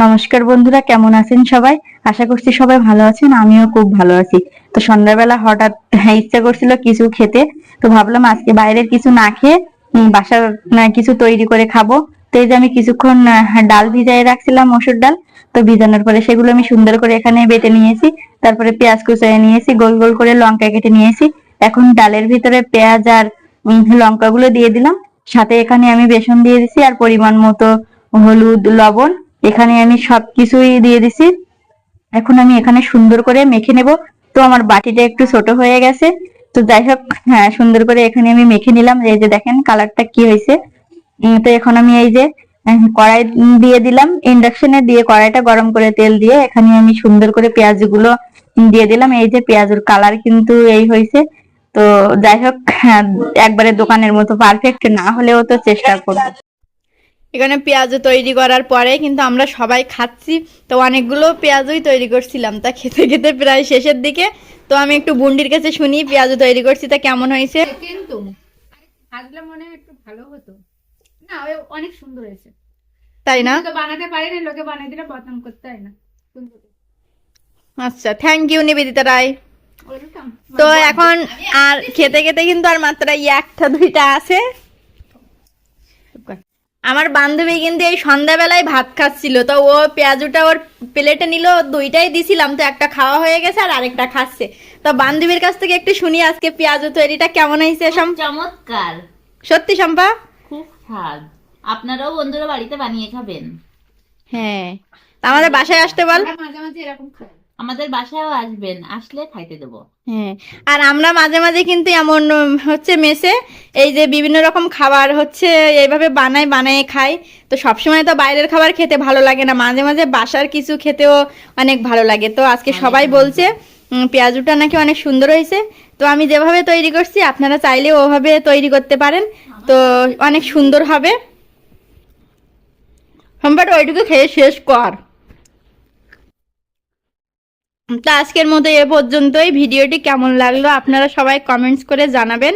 নমস্কার বন্ধুরা, কেমন আছেন সবাই? আশা করছি সবাই ভালো আছেন। আমিও খুব ভালো আছি। তো সন্ধ্যাবেলা হঠাৎ ইচ্ছা করছিল কিছু খেতে, তো ভাবলাম আজকে বাইরের কিছু না খেয়ে বাসার কিছু তৈরি করে খাবো। তো এই যে আমি কিছুক্ষণ ডাল ভিজাই রাখছিলাম, মসুর ডাল। তো ভিজানোর পরে সেগুলো আমি সুন্দর করে এখানে বেটে নিয়েছি। তারপরে পেঁয়াজ কুচিয়ে নিয়েছি, গোল গোল করে লঙ্কা কেটে নিয়েছি। এখন ডালের ভিতরে পেঁয়াজ আর লঙ্কাগুলো দিয়ে দিলাম। সাথে এখানে আমি বেসন দিয়ে দিছি আর পরিমাণ মতো হলুদ, লবণ। এখানে আমি সবকিছুই দিয়ে দিছি। এখন আমি এখানে সুন্দর করে মেখে নেব। তো আমার বাটিটা একটু ছোট হয়ে গেছে। তো যাই হোক, হ্যাঁ, সুন্দর করে এখানে আমি মেখে নিলাম। এই যে দেখেন কালারটা কি হয়েছে। তো এখন আমি এই যে কড়াই দিয়ে দিলাম, ইন্ডাকশনে দিয়ে কড়াইটা গরম করে তেল দিয়ে এখানে আমি সুন্দর করে পেঁয়াজগুলো দিয়ে দিলাম। এই যে পেঁয়াজের কালার কিন্তু এই হয়েছে। তো যাই হোক, হ্যাঁ, একবারে দোকানের মতো পারফেক্ট না হলেও তো চেষ্টা করবো। এখানে পেঁয়াজও তৈরি করার পরে কিন্তু আমরা সবাই খাচ্ছি। তো অনেকগুলো পেঁয়াজই তৈরি করছিলাম, তা খেতে খেতে প্রায় শেষের দিকে। তো আমি একটু বুন্ডির কাছে শুনি পেঁয়াজও তৈরি করছি, তা কেমন হয়েছে। কিন্তু ভাজলে মনে হয় একটু ভালো হতো না, ওই অনেক সুন্দর হয়েছে। তাই না? তো বানাতে পারি না, লোকে বানিয়ে দিলে বদনাম করতে হয় না। আচ্ছা, থ্যাংক ইউ নিবেদিতা রায়। ওরকম তো এখন আর খেতে খেতে কিন্তু আর মাত্র একটা দুইটা আছে। আমার বান্ধবী কিন্তু এই সন্ধ্যাবেলায় ভাত খাচ্ছিল, তো ও পেঁয়াজুটা ওর প্লেটে নিল, দুইটাই দিছিলাম, তো একটা খাওয়া হয়ে গেছে আর আরেকটা খাচ্ছে। তো বান্ধবীর কাছ থেকে একটু শুনি আজকে পেঁয়াজু তৈরিটা কেমন হয়েছে। চমৎকার, সত্যি শম্পা? খুব স্বাদ। আপনারাও বন্ধুরা বাড়িতে বানিয়ে খাবেন। হ্যাঁ, তা আমাদের বাসায় আসতে বল। আমরা মাঝে মাঝে এরকম খাই। আমাদের বাসায়ও আসবেন, আসলে খাইতে দেবো। হ্যাঁ, আর আমরা মাঝে মাঝে কিন্তু এমন হচ্ছে মেসে এই যে বিভিন্ন রকম খাবার হচ্ছে এইভাবে বানায় খাই। তো সবসময় তো বাইরের খাবার খেতে ভালো লাগে না, মাঝে মাঝে বাসার কিছু খেতেও অনেক ভালো লাগে। তো আজকে সবাই বলছে পেঁয়াজুটা নাকি অনেক সুন্দর হয়েছে। তো আমি যেভাবে তৈরি করছি আপনারা চাইলে ওভাবে তৈরি করতে পারেন, তো অনেক সুন্দর হবে। সম্পাটা ওইটুকু খেয়ে শেষ কর। তো আজকের মতো এ পর্যন্তই। ভিডিওটি কেমন লাগলো আপনারা সবাই কমেন্টস করে জানাবেন।